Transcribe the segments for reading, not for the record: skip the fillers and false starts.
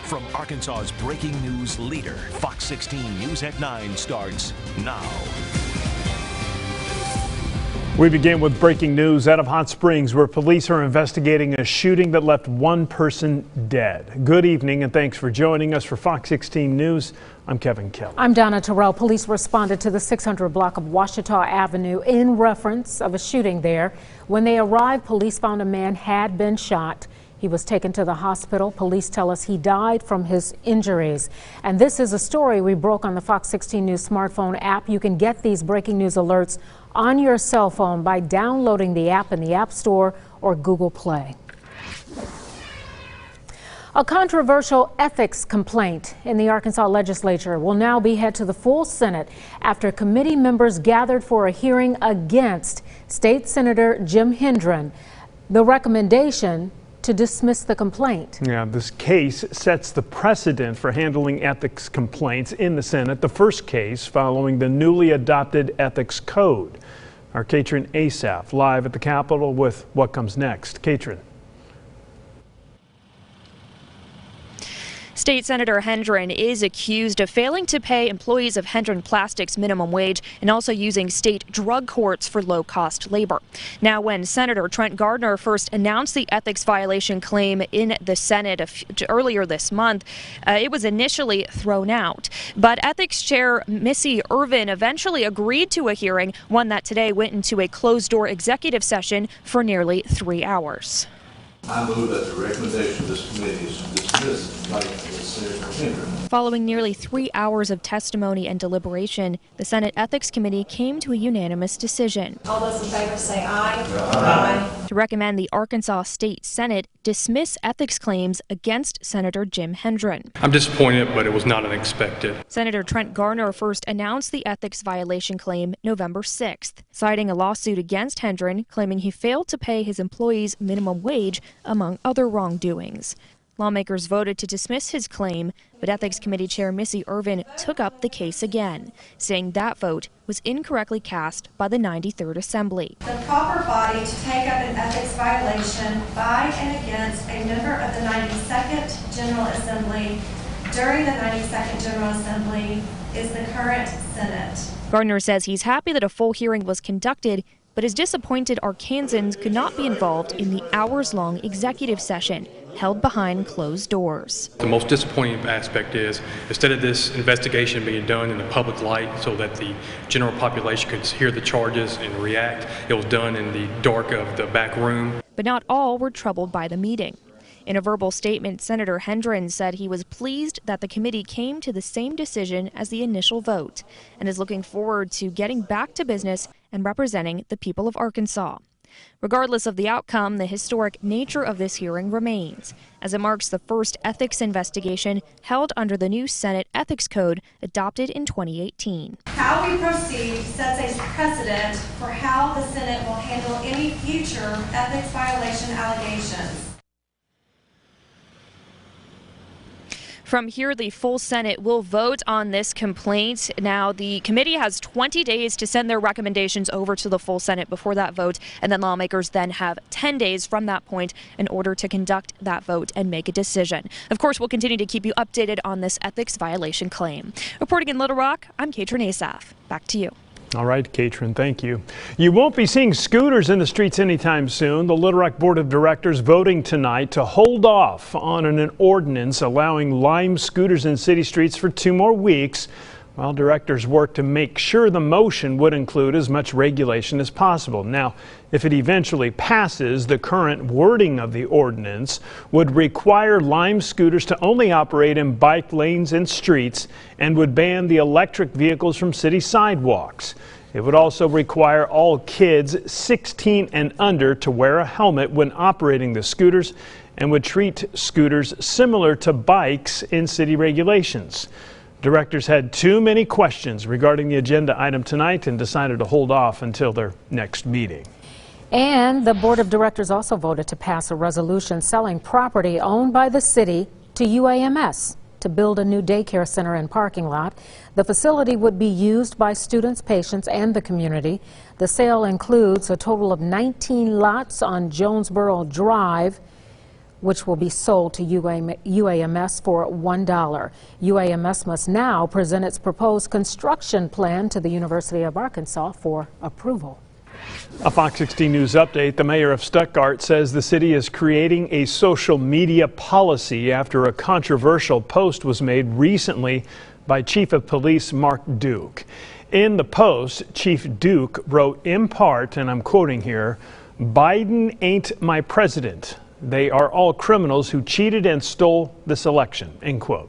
From Arkansas's breaking news leader, Fox 16 News at 9 starts now. We begin with breaking news out of Hot Springs, where police are investigating a shooting that left one person dead. Good evening and thanks for joining us for Fox 16 News. I'm Kevin Kelly. I'm Donna Terrell. Police responded to the 600 block of Ouachita Avenue in reference of a shooting there. When they arrived, police found a man had been shot. He was taken to the hospital. Police tell us he died from his injuries. And this is a story we broke on the Fox 16 News smartphone app. You can get these breaking news alerts on your cell phone by downloading the app in the App Store or Google Play. A controversial ethics complaint in the Arkansas legislature will now be head to the full Senate after committee members gathered for a hearing against State Senator Jim Hendren. The recommendation to dismiss the complaint. Yeah, this case sets the precedent for handling ethics complaints in the Senate, the first case following the newly adopted ethics code. Our Katrin Asaf live at the Capitol with what comes next. Katrin. State Senator Hendren is accused of failing to pay employees of Hendren Plastics minimum wage and also using state drug courts for low-cost labor. Now, when Senator Trent Gardner first announced the ethics violation claim in the Senate earlier this month, it was initially thrown out. But Ethics Chair Missy Irvin eventually agreed to a hearing, one that today went into a closed-door executive session for nearly 3 hours. I move that the recommendation of this committee is to dismiss the complaint against Senator Hendren. Following nearly 3 hours of testimony and deliberation, the Senate Ethics Committee came to a unanimous decision. All those in favor say aye. Aye. To recommend the Arkansas State Senate dismiss ethics claims against Senator Jim Hendren. I'm disappointed, but it was not unexpected. Senator Trent Gardner first announced the ethics violation claim November 6th, citing a lawsuit against Hendren claiming he failed to pay his employees minimum wage, among other wrongdoings. Lawmakers voted to dismiss his claim, but Ethics Committee Chair Missy Irvin took up the case again, saying that vote was incorrectly cast by the 93rd Assembly. The proper body to take up an ethics violation by and against a member of the 92nd General Assembly during the 92nd General Assembly is the current Senate. Gardner says he's happy that a full hearing was conducted, but is disappointed Arkansans could not be involved in the hours-long executive session held behind closed doors. The most disappointing aspect is, instead of this investigation being done in the public light so that the general population could hear the charges and react, it was done in the dark of the back room. But not all were troubled by the meeting. In a verbal statement, Senator Hendren said he was pleased that the committee came to the same decision as the initial vote and is looking forward to getting back to business and representing the people of Arkansas. Regardless of the outcome, the historic nature of this hearing remains, as it marks the first ethics investigation held under the new Senate Ethics Code adopted in 2018. How we proceed sets a precedent for how the Senate will handle any future ethics violation allegations. From here, the full Senate will vote on this complaint. Now, the committee has 20 days to send their recommendations over to the full Senate before that vote, and then lawmakers then have 10 days from that point in order to conduct that vote and make a decision. Of course, we'll continue to keep you updated on this ethics violation claim. Reporting in Little Rock, I'm Katrin Asaf. Back to you. All right, Katrin, thank you. You won't be seeing scooters in the streets anytime soon. The Little Rock Board of Directors voting tonight to hold off on an ordinance allowing Lime scooters in city streets for 2 more weeks, while directors work to make sure the motion would include as much regulation as possible. Now, if it eventually passes, the current wording of the ordinance would require Lime scooters to only operate in bike lanes and streets and would ban the electric vehicles from city sidewalks. It would also require all kids 16 and under to wear a helmet when operating the scooters and would treat scooters similar to bikes in city regulations. Directors had too many questions regarding the agenda item tonight and decided to hold off until their next meeting. And the Board of Directors also voted to pass a resolution selling property owned by the city to UAMS to build a new daycare center and parking lot. The facility would be used by students, patients, and the community. The sale includes a total of 19 lots on Jonesboro Drive, which will be sold to UAMS for $1. UAMS must now present its proposed construction plan to the University of Arkansas for approval. A Fox 16 News update. The mayor of Stuttgart says the city is creating a social media policy after a controversial post was made recently by Chief of Police Mark Duke. In the post, Chief Duke wrote in part, and I'm quoting here, "Biden ain't my president. They are all criminals who cheated and stole this election," end quote.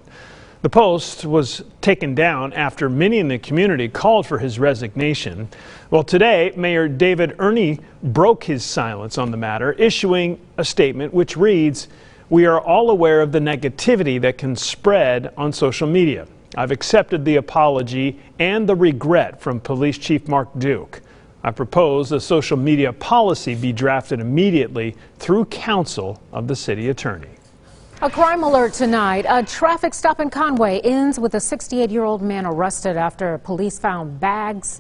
The post was taken down after many in the community called for his resignation. Well, today, Mayor David Erne broke his silence on the matter, issuing a statement which reads, "We are all aware of the negativity that can spread on social media. I've accepted the apology and the regret from Police Chief Mark Duke. I propose a social media policy be drafted immediately through counsel of the city attorney." A crime alert tonight. A traffic stop in Conway ends with a 68-year-old man arrested after police found bags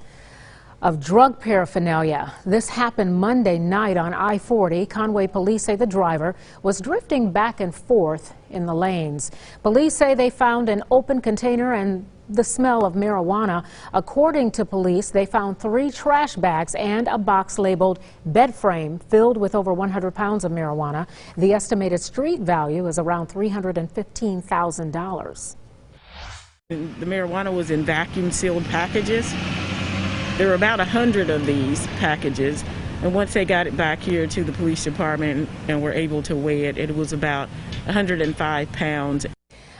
of drug paraphernalia. This happened Monday night on I-40. Conway police say the driver was drifting back and forth in the lanes. Police say they found an open container and the smell of marijuana. According to police, they found 3 trash bags and a box labeled bed frame filled with over 100 pounds of marijuana. The estimated street value is around $315,000. The marijuana was in vacuum sealed packages. There were about 100 of these packages, and once they got it back here to the police department and were able to weigh it, it was about 105 pounds.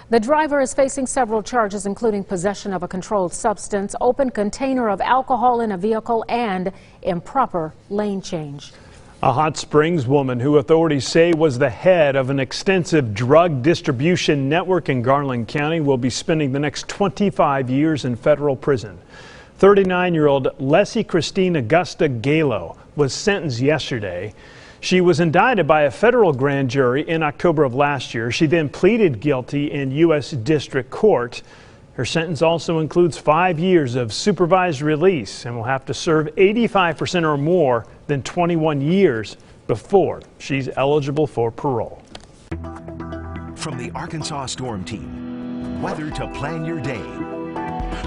The driver is facing several charges, including possession of a controlled substance, open container of alcohol in a vehicle, and improper lane change. A Hot Springs woman who authorities say was the head of an extensive drug distribution network in Garland County will be spending the next 25 years in federal prison. 39-year-old Leslie Christine Augusta Galo was sentenced yesterday. She was indicted by a federal grand jury in October of last year. She then pleaded guilty in U.S. District Court. Her sentence also includes 5 years of supervised release and will have to serve 85% or more than 21 years before she's eligible for parole. From the Arkansas Storm Team, weather to plan your day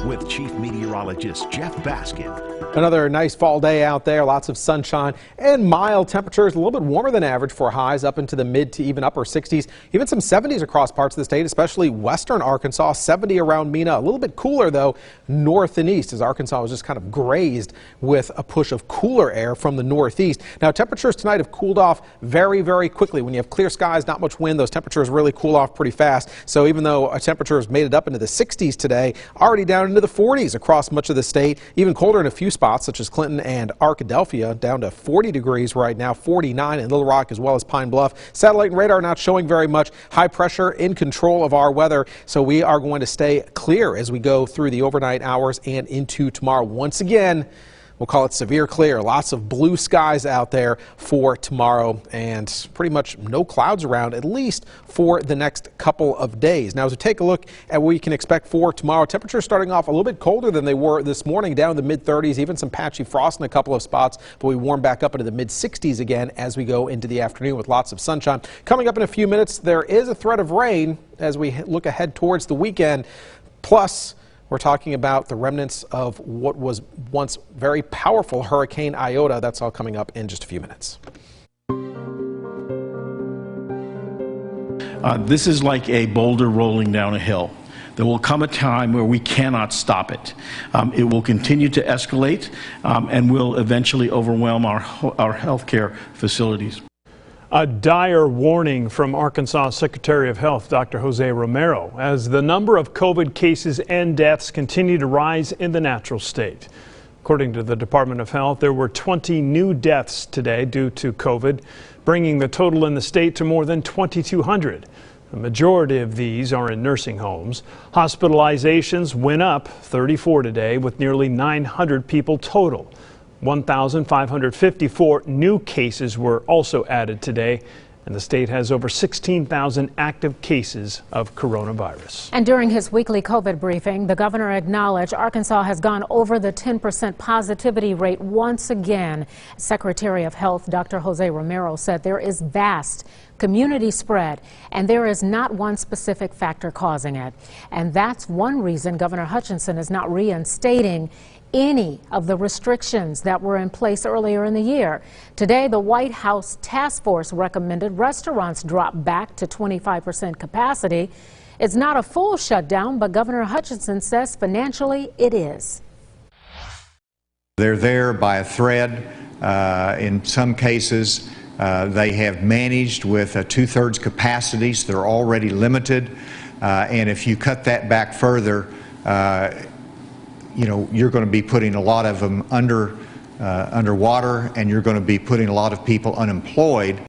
with Chief Meteorologist Jeff Baskin. Another nice fall day out there, lots of sunshine and mild temperatures, a little bit warmer than average for highs up into the mid to even upper 60s, even some 70s across parts of the state, especially western Arkansas, 70 around Mena. A little bit cooler though north and east, as Arkansas was just kind of grazed with a push of cooler air from the northeast. Now temperatures tonight have cooled off very, very quickly. When you have clear skies, not much wind, those temperatures really cool off pretty fast. So even though a temperature has made it up into the 60s today, already down into the 40s across much of the state, even colder in a few spots such as Clinton and Arkadelphia, down to 40 degrees right now, 49 in Little Rock as well as Pine Bluff. Satellite and radar not showing very much. High pressure in control of our weather, so we are going to stay clear as we go through the overnight hours and into tomorrow. Once again, we'll call it severe clear. Lots of blue skies out there for tomorrow and pretty much no clouds around, at least for the next couple of days. Now, as we take a look at what we can expect for tomorrow, temperatures starting off a little bit colder than they were this morning, down in the mid-30s, even some patchy frost in a couple of spots, but we warm back up into the mid-60s again as we go into the afternoon with lots of sunshine. Coming up in a few minutes, there is a threat of rain as we look ahead towards the weekend. Plus, we're talking about the remnants of what was once very powerful Hurricane Iota. That's all coming up in just a few minutes. This is like a boulder rolling down a hill. There will come a time where we cannot stop it. It will continue to escalate and will eventually overwhelm our healthcare facilities. A dire warning from Arkansas Secretary of Health, Dr. Jose Romero, as the number of COVID cases and deaths continue to rise in the natural state. According to the Department of Health, there were 20 new deaths today due to COVID, bringing the total in the state to more than 2,200. The majority of these are in nursing homes. Hospitalizations went up 34 today, with nearly 900 people total. 1,554 new cases were also added today, and the state has over 16,000 active cases of coronavirus. And during his weekly COVID briefing, the governor acknowledged Arkansas has gone over the 10% positivity rate once again. Secretary of Health Dr. Jose Romero said there is vast community spread, and there is not one specific factor causing it. And that's one reason Governor Hutchinson is not reinstating any of the restrictions that were in place earlier in the year. Today, the White House task force recommended restaurants drop back to 25% capacity. It's not a full shutdown, but Governor Hutchinson says financially it is. They're there by a thread. In some cases, they have managed with a 2/3 capacity, so they're already limited. And if you cut that back further, you're going to be putting a lot of them underwater, and you're going to be putting a lot of people unemployed.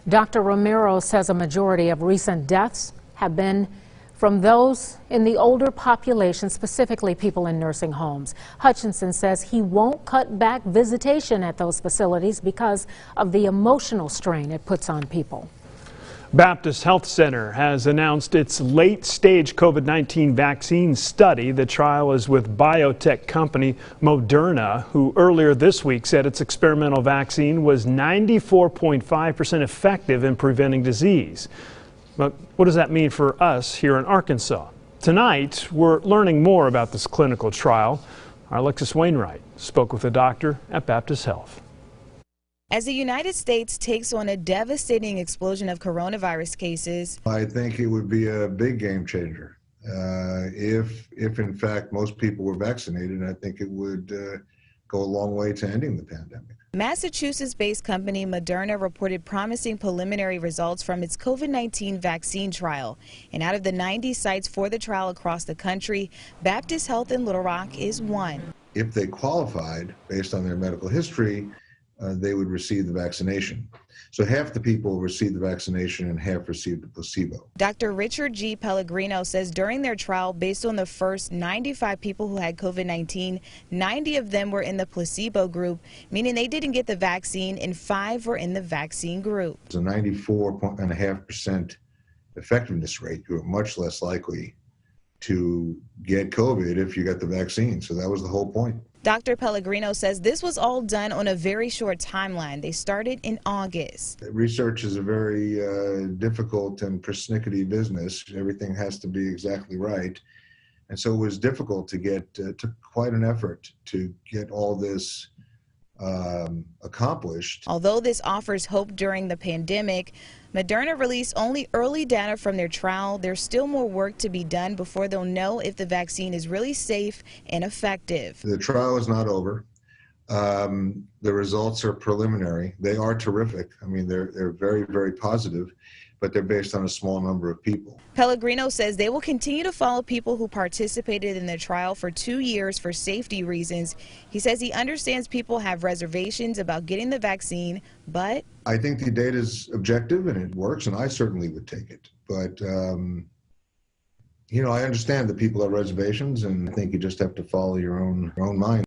Dr. Romero says a majority of recent deaths have been from those in the older population, specifically people in nursing homes. Hutchinson says he won't cut back visitation at those facilities because of the emotional strain it puts on people. Baptist Health Center has announced its late-stage COVID-19 vaccine study. The trial is with biotech company Moderna, who earlier this week said its experimental vaccine was 94.5% effective in preventing disease. But what does that mean for us here in Arkansas? Tonight, we're learning more about this clinical trial. Our Alexis Wainwright spoke with a doctor at Baptist Health. As the United States takes on a devastating explosion of coronavirus cases, I think it would be a big game changer. If in fact most people were vaccinated, I think it would go a long way to ending the pandemic. Massachusetts-based company Moderna reported promising preliminary results from its COVID-19 vaccine trial. And out of the 90 sites for the trial across the country, Baptist Health in Little Rock is one. If they qualified based on their medical history, they would receive the vaccination. So half the people received the vaccination and half received the placebo. Dr. Richard G. Pellegrino says during their trial, based on the first 95 people who had COVID-19, 90 of them were in the placebo group, meaning they didn't get the vaccine, and 5 were in the vaccine group. It's a 94.5% effectiveness rate. You were much less likely to get COVID if you got the vaccine. So that was the whole point. Dr. Pellegrino says this was all done on a very short timeline. They started in August. Research is a very difficult and persnickety business. Everything has to be exactly right. And so it was difficult to get, took quite an effort to get all this accomplished. Although this offers hope during the pandemic, Moderna released only early data from their trial. There's still more work to be done before they'll know if the vaccine is really safe and effective. The trial is not over. The results are preliminary. They are terrific. I mean, they're very, very positive, but they're based on a small number of people. Pellegrino says they will continue to follow people who participated in the trial for 2 years for safety reasons. He says he understands people have reservations about getting the vaccine, but I think the data is objective and it works, and I certainly would take it. But, I understand that people have reservations, and I think you just have to follow your own mind.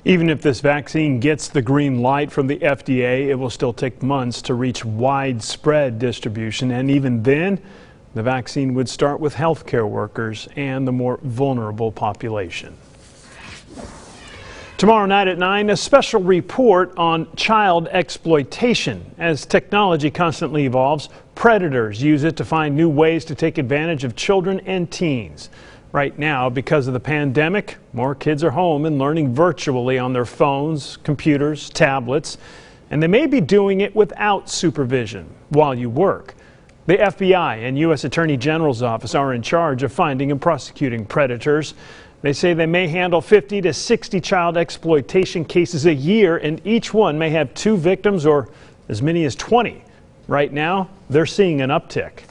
Even if this vaccine gets the green light from the FDA, it will still take months to reach widespread distribution. And even then, the vaccine would start with healthcare workers and the more vulnerable population. Tomorrow night at 9, a special report on child exploitation. As technology constantly evolves, predators use it to find new ways to take advantage of children and teens. Right now, because of the pandemic, more kids are home and learning virtually on their phones, computers, tablets, and they may be doing it without supervision while you work. The FBI and U.S. Attorney General's office are in charge of finding and prosecuting predators. They say they may handle 50 to 60 child exploitation cases a year, and each one may have 2 victims or as many as 20. Right now, they're seeing an uptick.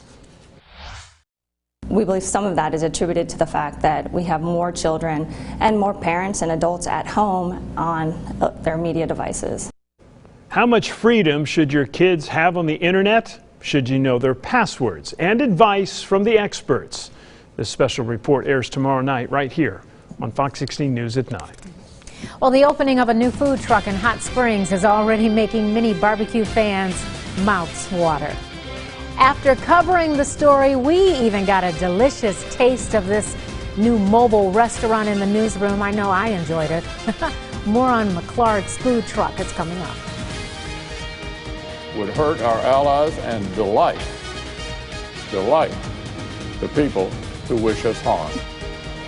We believe some of that is attributed to the fact that we have more children and more parents and adults at home on their media devices. How much freedom should your kids have on the internet? Should you know their passwords? And advice from the experts. This special report airs tomorrow night right here on Fox 16 News at 9. Well, the opening of a new food truck in Hot Springs is already making many barbecue fans' mouths water. After covering the story, we even got a delicious taste of this new mobile restaurant in the newsroom. I know I enjoyed it. More on McClard's food truck is coming up. would hurt our allies and delight the people who wish us harm.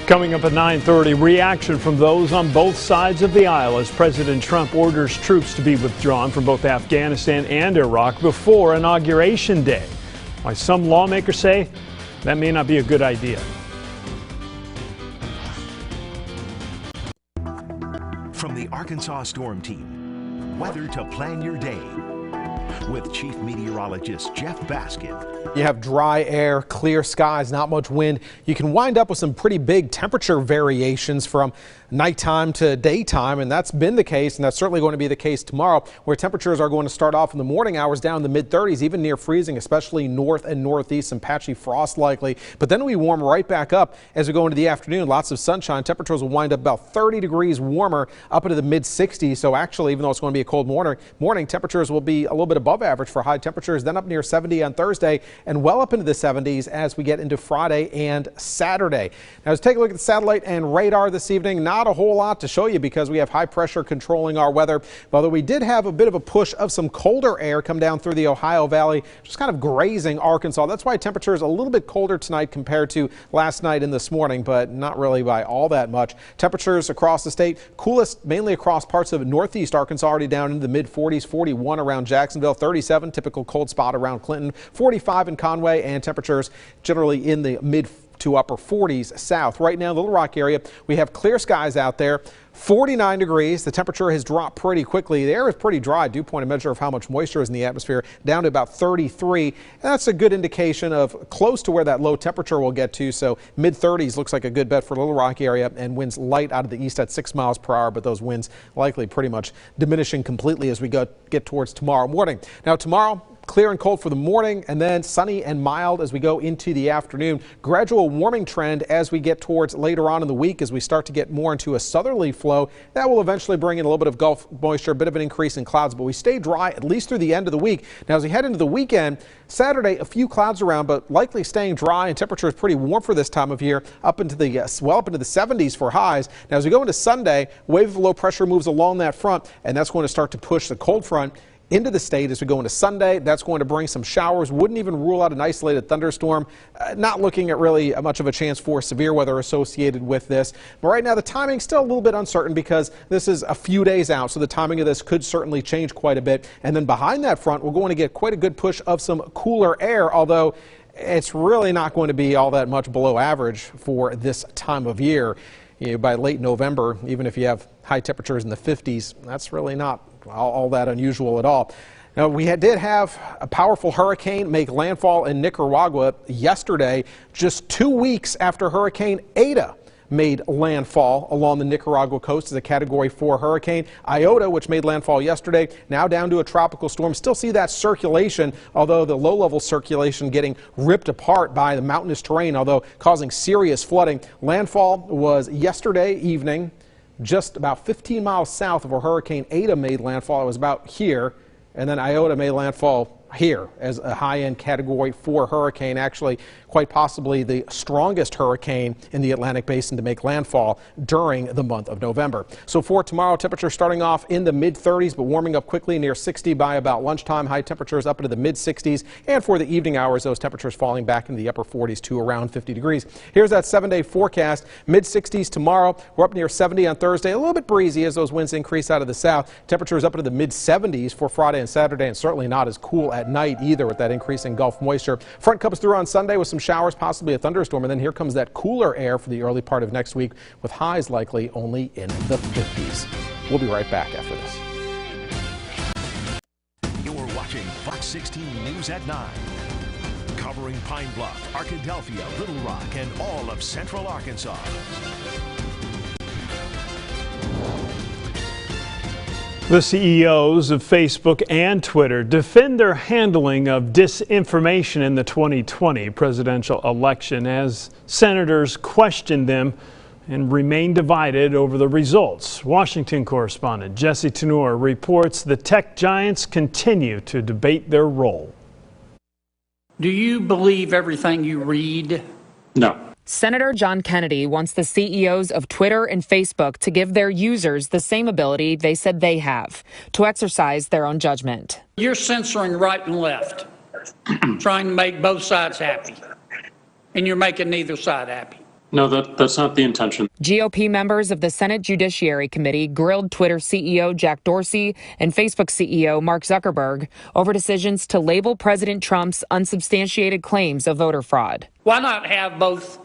Coming up at 9:30, reaction from those on both sides of the aisle as President Trump orders troops to be withdrawn from both Afghanistan and Iraq before Inauguration Day. Why some lawmakers say that may not be a good idea. From the Arkansas Storm Team, weather to plan your day with Chief Meteorologist Jeff Baskin. You have dry air, clear skies, not much wind. You can wind up with some pretty big temperature variations from nighttime to daytime, and that's been the case, and that's certainly going to be the case tomorrow, where temperatures are going to start off in the morning hours down in the mid-30s, even near freezing, especially north and northeast, some patchy frost likely. But then we warm right back up as we go into the afternoon. Lots of sunshine. Temperatures will wind up about 30 degrees warmer up into the mid-60s. So actually, even though it's going to be a cold morning, temperatures will be a little bit above average for high temperatures, then up near 70 on Thursday and well up into the 70s as we get into Friday and Saturday. Now, let's take a look at the satellite and radar this evening. Not a whole lot to show you because we have high pressure controlling our weather, although we did have a bit of a push of some colder air come down through the Ohio Valley, just kind of grazing Arkansas. That's why temperature is a little bit colder tonight compared to last night and this morning, but not really by all that much. Temperatures across the state, coolest mainly across parts of northeast Arkansas, already down into the mid-40s, 41 around Jacksonville, 37, typical cold spot around Clinton, 45 in Conway, and temperatures generally in the mid to upper 40s south. Right now in the Little Rock area, we have clear skies out there. 49 degrees. The temperature has dropped pretty quickly. The air is pretty dry. Dew point, a measure of how much moisture is in the atmosphere, down to about 33. And that's a good indication of close to where that low temperature will get to. So mid-30s looks like a good bet for Little Rock area, and winds light out of the east at 6 miles per hour. But those winds likely pretty much diminishing completely as we get towards tomorrow morning. Now tomorrow, clear and cold for the morning, and then sunny and mild as we go into the afternoon. Gradual warming trend as we get towards later on in the week as we start to get more into a southerly flow. That will eventually bring in a little bit of Gulf moisture, a bit of an increase in clouds, but we stay dry at least through the end of the week. Now as we head into the weekend, Saturday, a few clouds around, but likely staying dry, and temperature is pretty warm for this time of year, up into the 70s for highs. Now as we go into Sunday, wave of low pressure moves along that front, and that's going to start to push the cold front into the state as we go into Sunday. That's going to bring some showers. Wouldn't even rule out an isolated thunderstorm. Not looking at really much of a chance for severe weather associated with this. But right now the timing still a little bit uncertain because this is a few days out, so the timing of this could certainly change quite a bit. And then behind that front, we're going to get quite a good push of some cooler air, although it's really not going to be all that much below average for this time of year. By late November, even if you have high temperatures in the 50s, that's really not all that unusual at all. Now, we did have a powerful hurricane make landfall in Nicaragua yesterday, just 2 weeks after Hurricane Eta made landfall along the Nicaragua coast as a Category 4 hurricane. Iota, which made landfall yesterday, now down to a tropical storm. Still see that circulation, although the low-level circulation getting ripped apart by the mountainous terrain, although causing serious flooding. Landfall was yesterday evening, just about 15 miles south of where Hurricane Eta made landfall. It was about here, and then Iota made landfall here as a high-end Category 4 hurricane, actually quite possibly the strongest hurricane in the Atlantic Basin to make landfall during the month of November. So for tomorrow, temperature starting off in the mid-30s, but warming up quickly near 60 by about lunchtime. High temperatures up into the mid-60s, and for the evening hours, those temperatures falling back into the upper 40s to around 50 degrees. Here's that 7-day forecast. Mid-60s tomorrow. We're up near 70 on Thursday. A little bit breezy as those winds increase out of the south. Temperatures up into the mid-70s for Friday and Saturday, and certainly not as cool at night either with that increase in Gulf moisture. Front comes through on Sunday with some showers, possibly a thunderstorm, and then here comes that cooler air for the early part of next week with highs likely only in the 50s. We'll be right back after this. You're watching Fox 16 News at 9. Covering Pine Bluff, Arkadelphia, Little Rock, and all of Central Arkansas. The CEOs of Facebook and Twitter defend their handling of disinformation in the 2020 presidential election as senators question them and remain divided over the results. Washington correspondent Jesse Tenor reports the tech giants continue to debate their role. Do you believe everything you read? No. Senator John Kennedy wants the CEOs of Twitter and Facebook to give their users the same ability they said they have, to exercise their own judgment. You're censoring right and left, trying to make both sides happy, and you're making neither side happy. No, that's not the intention. GOP members of the Senate Judiciary Committee grilled Twitter CEO Jack Dorsey and Facebook CEO Mark Zuckerberg over decisions to label President Trump's unsubstantiated claims of voter fraud. Why not have both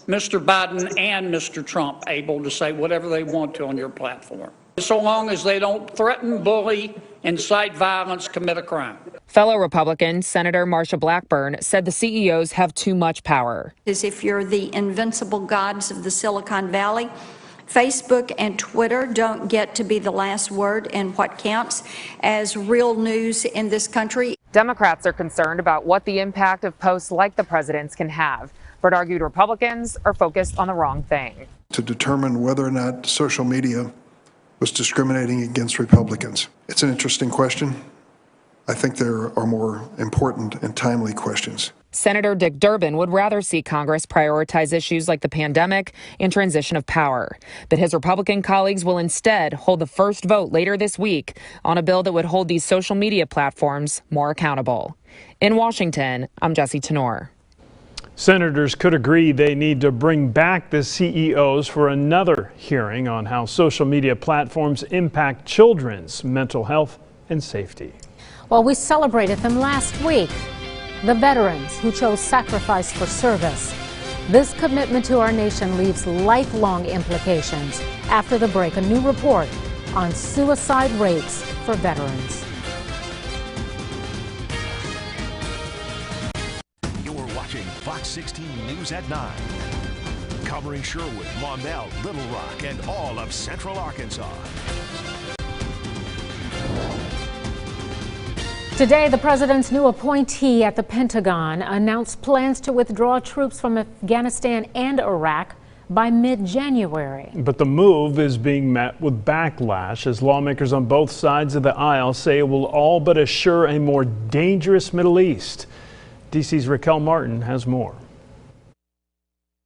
Mr. Biden and Mr. Trump able to say whatever they want to on your platform, so long as they don't threaten, bully, incite violence, commit a crime? Fellow Republican Senator Marsha Blackburn said the CEOs have too much power. As if you're the invincible gods of the Silicon Valley, Facebook and Twitter don't get to be the last word in what counts as real news in this country. Democrats are concerned about what the impact of posts like the president's can have, but argued Republicans are focused on the wrong thing. To determine whether or not social media was discriminating against Republicans. It's an interesting question. I think there are more important and timely questions. Senator Dick Durbin would rather see Congress prioritize issues like the pandemic and transition of power. But his Republican colleagues will instead hold the first vote later this week on a bill that would hold these social media platforms more accountable. In Washington, I'm Jessie Tenor. Senators could agree they need to bring back the CEOs for another hearing on how social media platforms impact children's mental health and safety. Well, we celebrated them last week, the veterans who chose sacrifice for service. This commitment to our nation leaves lifelong implications. After the break, a new report on suicide rates for veterans. You're watching Fox 16 News at 9. Covering Sherwood, Maumelle, Little Rock, and all of Central Arkansas. Today, the president's new appointee at the Pentagon announced plans to withdraw troops from Afghanistan and Iraq by mid-January. But the move is being met with backlash as lawmakers on both sides of the aisle say it will all but assure a more dangerous Middle East. DC's Raquel Martin has more.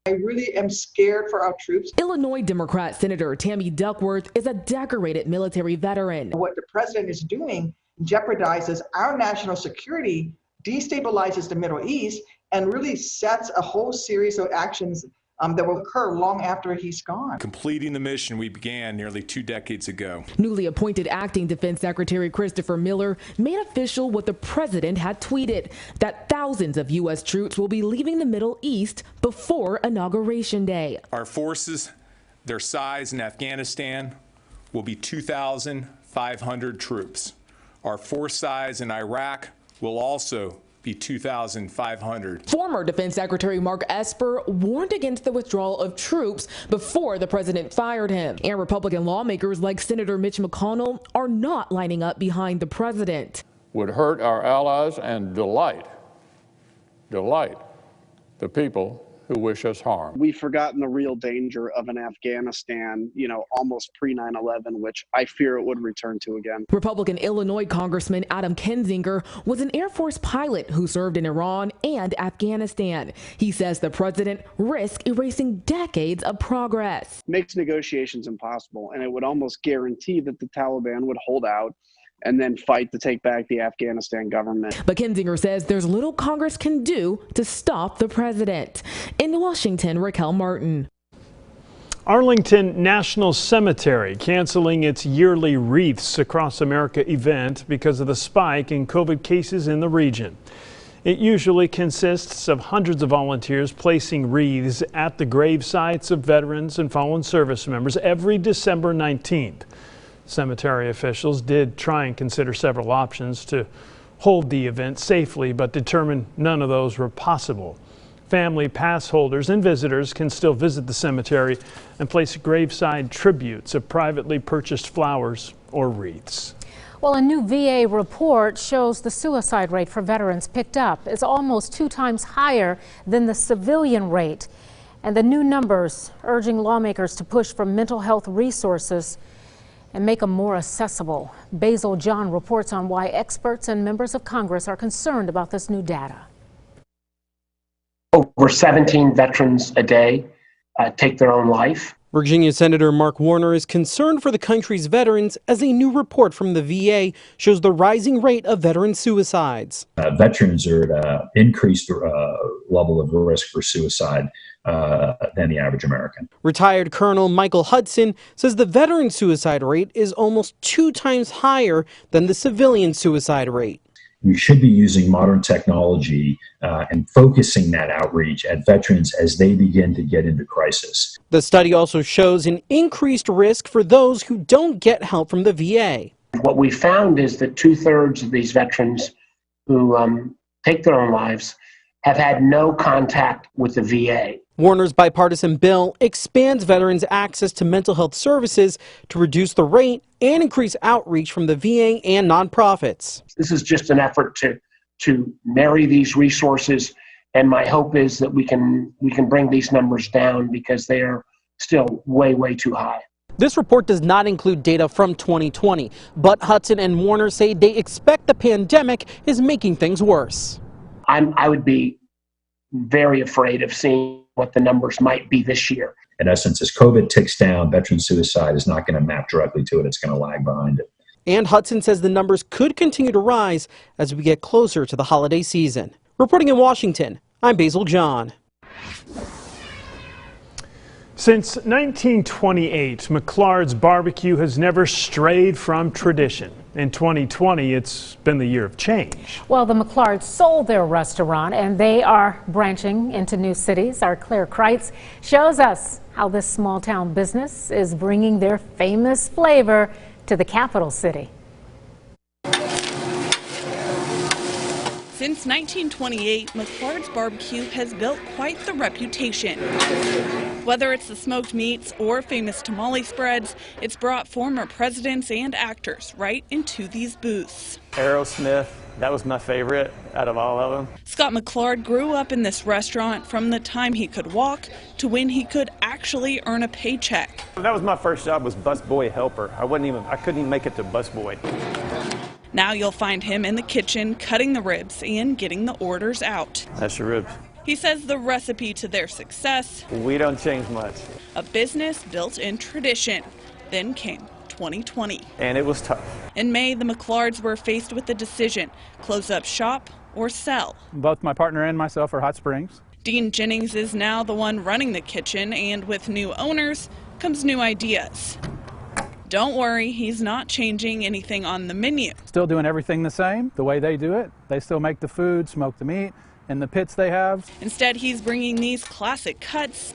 I really am scared for our troops. Illinois Democrat Senator Tammy Duckworth is a decorated military veteran. What the president is doing jeopardizes our national security, destabilizes the Middle East, and really sets a whole series of actions that will occur long after he's gone. Completing the mission we began nearly 2 decades ago. Newly appointed Acting Defense Secretary Christopher Miller made official what the president had tweeted, that thousands of U.S. troops will be leaving the Middle East before Inauguration Day. Our forces, their size in Afghanistan, will be 2,500 troops. Our force size in Iraq will also be 2,500. Former Defense Secretary Mark Esper warned against the withdrawal of troops before the president fired him. And Republican lawmakers like Senator Mitch McConnell are not lining up behind the president. Would hurt our allies and delight the people who wish us harm. We've forgotten the real danger of an Afghanistan, almost pre-9/11, which I fear it would return to again. Republican Illinois Congressman Adam Kinzinger was an Air Force pilot who served in Iran and Afghanistan. He says the president risks erasing decades of progress. Makes negotiations impossible, and it would almost guarantee that the Taliban would hold out and then fight to take back the Afghanistan government. But Kinzinger says there's little Congress can do to stop the president. In Washington, Raquel Martin. Arlington National Cemetery canceling its yearly Wreaths Across America event because of the spike in COVID cases in the region. It usually consists of hundreds of volunteers placing wreaths at the grave sites of veterans and fallen service members every December 19th. Cemetery officials did try and consider several options to hold the event safely, but determined none of those were possible. Family pass holders and visitors can still visit the cemetery and place graveside tributes of privately purchased flowers or wreaths. Well, a new VA report shows the suicide rate for veterans picked up is almost 2 times higher than the civilian rate. And the new numbers urging lawmakers to push for mental health resources and make them more accessible. Basil John reports on why experts and members of Congress are concerned about this new data. Over Over 17 veterans a day take their own life. Virginia Senator Mark Warner is concerned for the country's veterans as a new report from the VA shows the rising rate of veteran suicides. Veterans are at an increased level of risk for suicide than the average American. Retired Colonel Michael Hudson says the veteran suicide rate is almost 2 times higher than the civilian suicide rate. We should be using modern technology and focusing that outreach at veterans as they begin to get into crisis. The study also shows an increased risk for those who don't get help from the VA. What we found is that 2/3 of these veterans who take their own lives have had no contact with the VA. Warner's bipartisan bill expands veterans' access to mental health services to reduce the rate and increase outreach from the VA and nonprofits. This is just an effort to marry these resources, and my hope is that we can bring these numbers down because they are still way too high. This report does not include data from 2020, but Hudson and Warner say they expect the pandemic is making things worse. I would be very afraid of seeing what the numbers might be this year. In essence, as COVID ticks down, veteran suicide is not going to map directly to it. It's going to lag behind it. And Hudson says the numbers could continue to rise as we get closer to the holiday season. Reporting in Washington, I'm Basil John. Since 1928, McClard's Barbecue has never strayed from tradition. In 2020, it's been the year of change. Well, the McClards sold their restaurant and they are branching into new cities. Our Claire Kreitz shows us how this small town business is bringing their famous flavor to the capital city. Since 1928, McClard's Barbecue has built quite the reputation. Whether it's the smoked meats or famous tamale spreads, it's brought former presidents and actors right into these booths. Aerosmith, that was my favorite out of all of them. Scott McClard grew up in this restaurant from the time he could walk to when he could actually earn a paycheck. That was my first job, was busboy helper. I couldn't even make it to busboy. Now you'll find him in the kitchen cutting the ribs and getting the orders out. That's your ribs. He says the recipe to their success, we don't change much. A business built in tradition. Then came 2020. And it was tough. In May, the McClards were faced with the decision, close up shop or sell. Both my partner and myself are Hot Springs. Dean Jennings is now the one running the kitchen, and with new owners comes new ideas. Don't worry, he's not changing anything on the menu. Still doing everything the same, the way they do it. They still make the food, smoke the meat, and the pits they have. Instead, he's bringing these classic cuts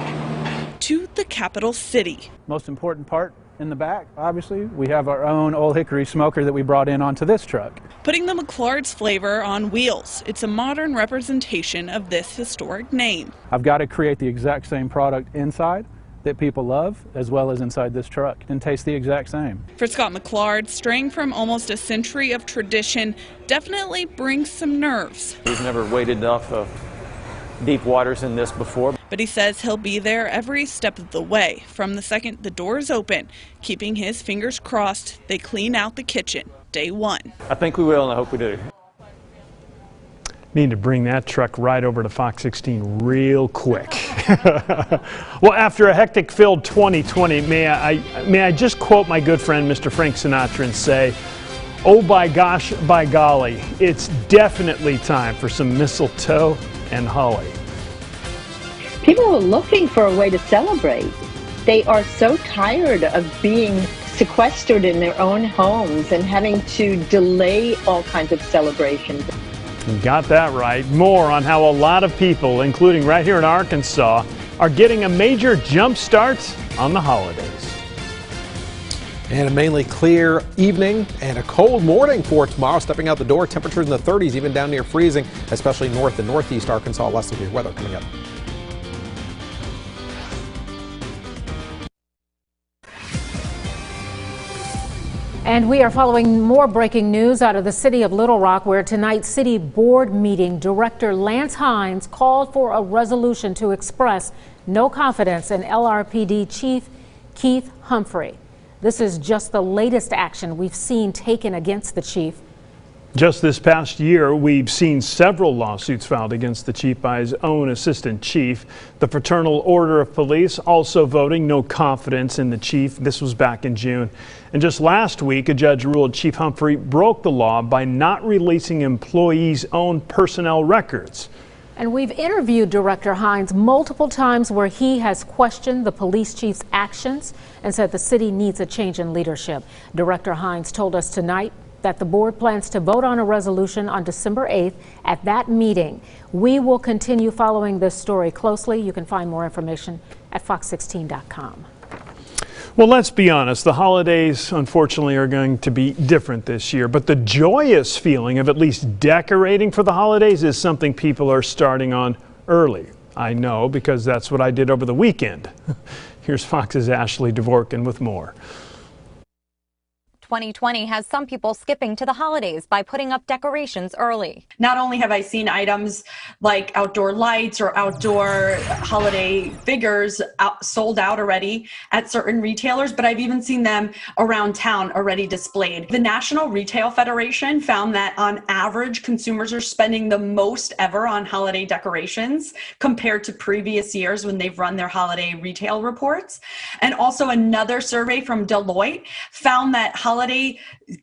to the capital city. Most important part in the back, obviously, we have our own Old Hickory smoker that we brought in onto this truck. Putting the McClard's flavor on wheels. It's a modern representation of this historic name. I've got to create the exact same product inside that people love, as well as inside this truck, and taste the exact same. For Scott McClard, straying from almost a century of tradition definitely brings some nerves. He's never waded off of deep waters in this before. But he says he'll be there every step of the way, from the second the doors open, keeping his fingers crossed they clean out the kitchen day one. I think we will, and I hope we do. Need to bring that truck right over to Fox 16 real quick. Well, after a hectic-filled 2020, may I just quote my good friend Mr. Frank Sinatra and say, oh by gosh, by golly, it's definitely time for some mistletoe and holly. People are looking for a way to celebrate. They are so tired of being sequestered in their own homes and having to delay all kinds of celebrations. You got that right. More on how a lot of people, including right here in Arkansas, are getting a major jump start on the holidays. And a mainly clear evening and a cold morning for tomorrow. Stepping out the door, temperatures in the 30s, even down near freezing, especially north and northeast Arkansas. Less severe weather coming up. And we are following more breaking news out of the city of Little Rock, where tonight's city board meeting, Director Lance Hines called for a resolution to express no confidence in LRPD Chief Keith Humphrey. This is just the latest action we've seen taken against the chief. Just this past year, we've seen several lawsuits filed against the chief by his own assistant chief. The Fraternal Order of Police also voting no confidence in the chief. This was back in June. And just last week, a judge ruled Chief Humphrey broke the law by not releasing employees' own personnel records. And we've interviewed Director Hines multiple times where he has questioned the police chief's actions and said the city needs a change in leadership. Director Hines told us tonight that the board plans to vote on a resolution on December 8th at that meeting. We will continue following this story closely. You can find more information at fox16.com. Well, let's be honest, the holidays unfortunately are going to be different this year, but the joyous feeling of at least decorating for the holidays is something people are starting on early. I know, because that's what I did over the weekend. Here's Fox's Ashley Dvorkin with more. 2020 has some people skipping to the holidays by putting up decorations early. Not only have I seen items like outdoor lights or outdoor holiday figures sold out already at certain retailers, but I've even seen them around town already displayed. The National Retail Federation found that on average, consumers are spending the most ever on holiday decorations compared to previous years when they've run their holiday retail reports. And also another survey from Deloitte found that holiday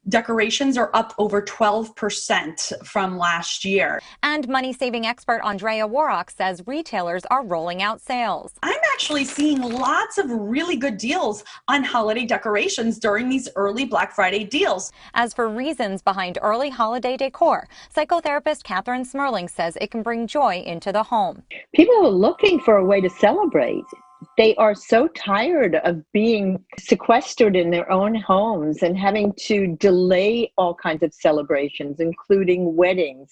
decorations are up over 12% from last year. And money-saving expert Andrea Warrock says retailers are rolling out sales. I'm actually seeing lots of really good deals on holiday decorations during these early Black Friday deals. As for reasons behind early holiday decor, psychotherapist Catherine Smerling says it can bring joy into the home. People are looking for a way to celebrate. They are so tired of being sequestered in their own homes and having to delay all kinds of celebrations, including weddings,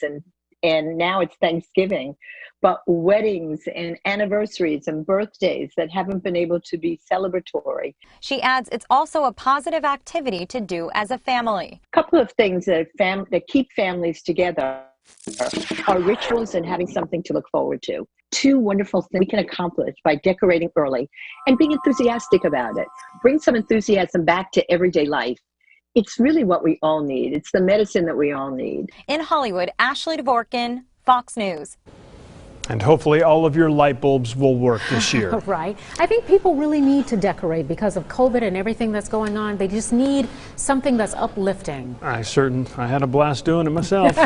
and now it's Thanksgiving, but weddings and anniversaries and birthdays that haven't been able to be celebratory. She adds it's also a positive activity to do as a family. A couple of things that keep families together are rituals and having something to look forward to. Two wonderful things we can accomplish by decorating early and being enthusiastic about it. Bring some enthusiasm back to everyday life. It's really what we all need. It's the medicine that we all need. In Hollywood, Ashley Dvorkin, Fox News. And hopefully all of your light bulbs will work this year. Right. I think people really need to decorate because of COVID and everything that's going on. They just need something that's uplifting. I had a blast doing it myself.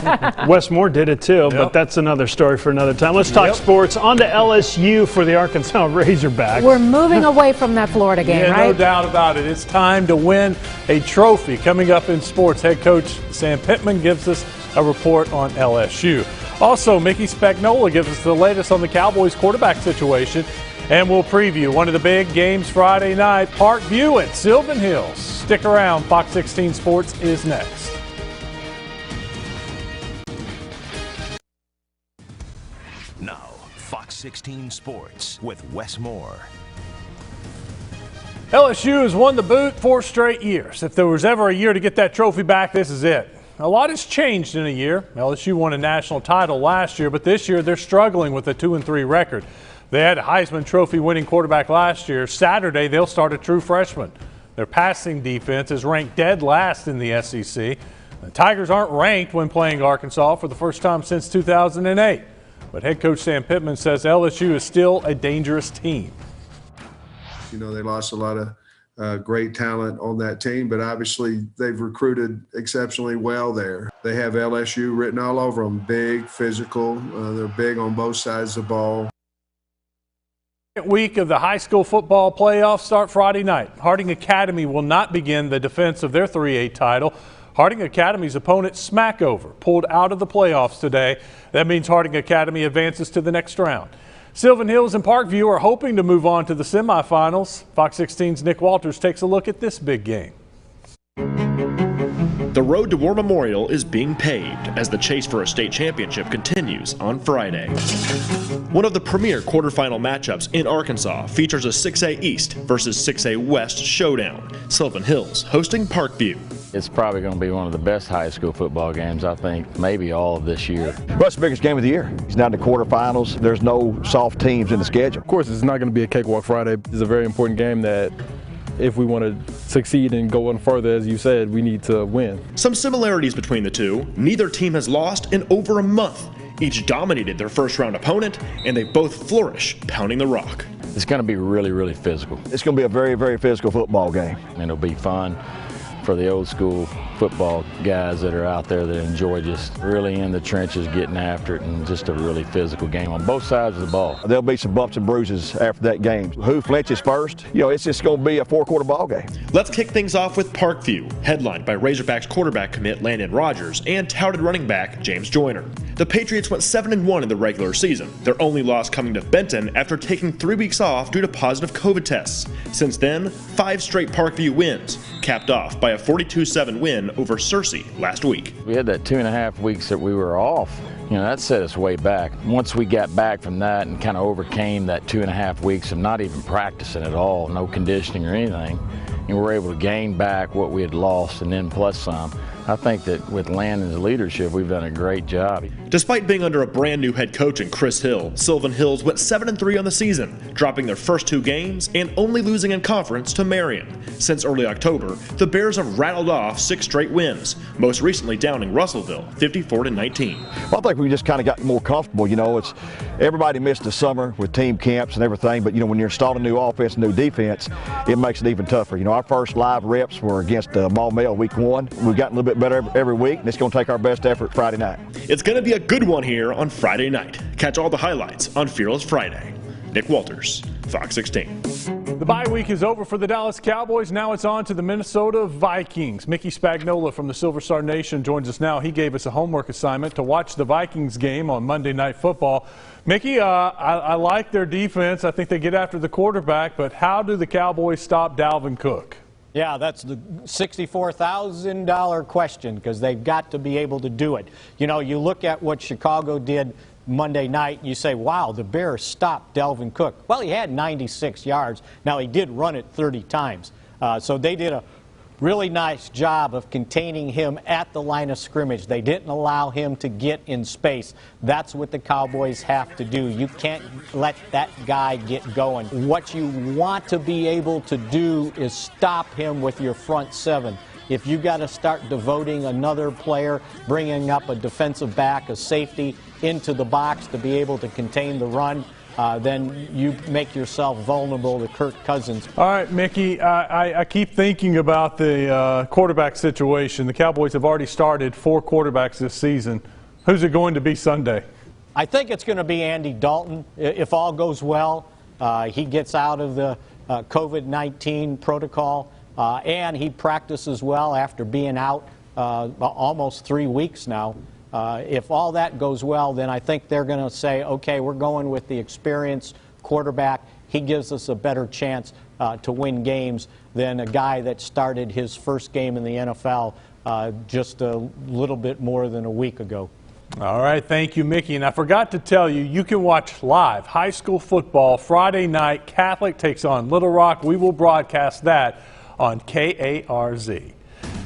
Wes Moore did it too, but that's another story for another time. Let's talk sports. On to LSU for the Arkansas Razorbacks. We're moving away from that Florida game, right? No doubt about it. It's time to win a trophy. Coming up in sports, head coach Sam Pittman gives us a report on LSU. Also, Mickey Spagnola gives us the latest on the Cowboys quarterback situation, and we'll preview one of the big games Friday night, Parkview at Sylvan Hills. Stick around, Fox 16 Sports is next. Now, Fox 16 Sports with Wes Moore. LSU has won the boot 4 straight years. If there was ever a year to get that trophy back, this is it. A lot has changed in a year. LSU won a national title last year, but this year they're struggling with a 2-3 record. They had a Heisman Trophy winning quarterback last year. Saturday, they'll start a true freshman. Their passing defense is ranked dead last in the SEC. The Tigers aren't ranked when playing Arkansas for the first time since 2008. But head coach Sam Pittman says LSU is still a dangerous team. You know, they lost a lot of great talent on that team, but obviously they've recruited exceptionally well there. They have LSU written all over them, big, physical. They're big on both sides of the ball. Week of the high school football playoffs start Friday night. Harding Academy will not begin the defense of their 3A title. Harding Academy's opponent, Smackover, pulled out of the playoffs today. That means Harding Academy advances to the next round. Sylvan Hills and Parkview are hoping to move on to the semifinals. Fox 16's Nick Walters takes a look at this big game. The road to War Memorial is being paved as the chase for a state championship continues on Friday. One of the premier quarterfinal matchups in Arkansas features a 6A East versus 6A West showdown. Sylvan Hills hosting Parkview. It's probably going to be one of the best high school football games, I think, maybe all of this year. Well, it's the biggest game of the year. He's now in the quarterfinals. There's no soft teams in the schedule. Of course, it's not going to be a cakewalk Friday. It's a very important game that if we want to succeed and go on further, as you said, we need to win. Some similarities between the two. Neither team has lost in over a month. Each dominated their first-round opponent, and they both flourish pounding the rock. It's going to be really, really physical. It's going to be a very, very physical football game. And it'll be fun for the old school football guys that are out there that enjoy just really in the trenches, getting after it, and just a really physical game on both sides of the ball. There'll be some bumps and bruises after that game. Who flinches first? It's just going to be a four-quarter ball game. Let's kick things off with Parkview, headlined by Razorbacks quarterback commit Landon Rogers and touted running back James Joyner. The Patriots went 7-1 in the regular season, their only loss coming to Benton after taking 3 weeks off due to positive COVID tests. Since then, 5 straight Parkview wins, capped off by a 42-7 win over Searcy last week. We had that 2.5 weeks that we were off. That set us way back. Once we got back from that and kind of overcame that 2.5 weeks of not even practicing at all, no conditioning or anything, and we were able to gain back what we had lost and then plus some. I think that with Landon's leadership, we've done a great job. Despite being under a brand new head coach in Chris Hill, Sylvan Hills went 7-3 on the season, dropping their first 2 games and only losing in conference to Marion. Since early October, the Bears have rattled off 6 straight wins, most recently downing Russellville 54-19. Well, I think we just kind of got more comfortable. It's everybody missed the summer with team camps and everything, but when you're installing a new offense and new defense, it makes it even tougher. Our first live reps were against Maumelle week 1. We've gotten a little bit better every week, and it's going to take our best effort Friday night. It's going to be a good one here on Friday night. Catch all the highlights on Fearless Friday. Nick Walters, Fox 16. The bye week is over for the Dallas Cowboys. Now it's on to the Minnesota Vikings. Mickey Spagnola from the Silver Star Nation joins us now. He gave us a homework assignment to watch the Vikings game on Monday Night Football. Mickey, I like their defense. I think they get after the quarterback, but how do the Cowboys stop Dalvin Cook? Yeah, that's the $64,000 question, because they've got to be able to do it. You look at what Chicago did Monday night, and you say, wow, the Bears stopped Dalvin Cook. Well, he had 96 yards. Now, he did run it 30 times. So they did a really nice job of containing him at the line of scrimmage. They didn't allow him to get in space. That's what the Cowboys have to do. You can't let that guy get going. What you want to be able to do is stop him with your front 7. If you got to start devoting another player, bringing up a defensive back, a safety into the box to be able to contain the run, then you make yourself vulnerable to Kirk Cousins. All right, Mickey, I keep thinking about the quarterback situation. The Cowboys have already started 4 quarterbacks this season. Who's it going to be Sunday? I think it's going to be Andy Dalton. If all goes well, he gets out of the COVID-19 protocol, and he practices well after being out almost 3 weeks now. If all that goes well, then I think they're going to say, okay, we're going with the experienced quarterback. He gives us a better chance to win games than a guy that started his first game in the NFL just a little bit more than a week ago. All right, thank you, Mickey. And I forgot to tell you, you can watch live high school football Friday night. Catholic takes on Little Rock. We will broadcast that on KARZ.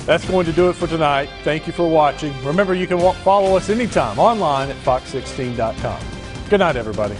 That's going to do it for tonight. Thank you for watching. Remember, you can follow us anytime online at fox16.com. Good night, everybody.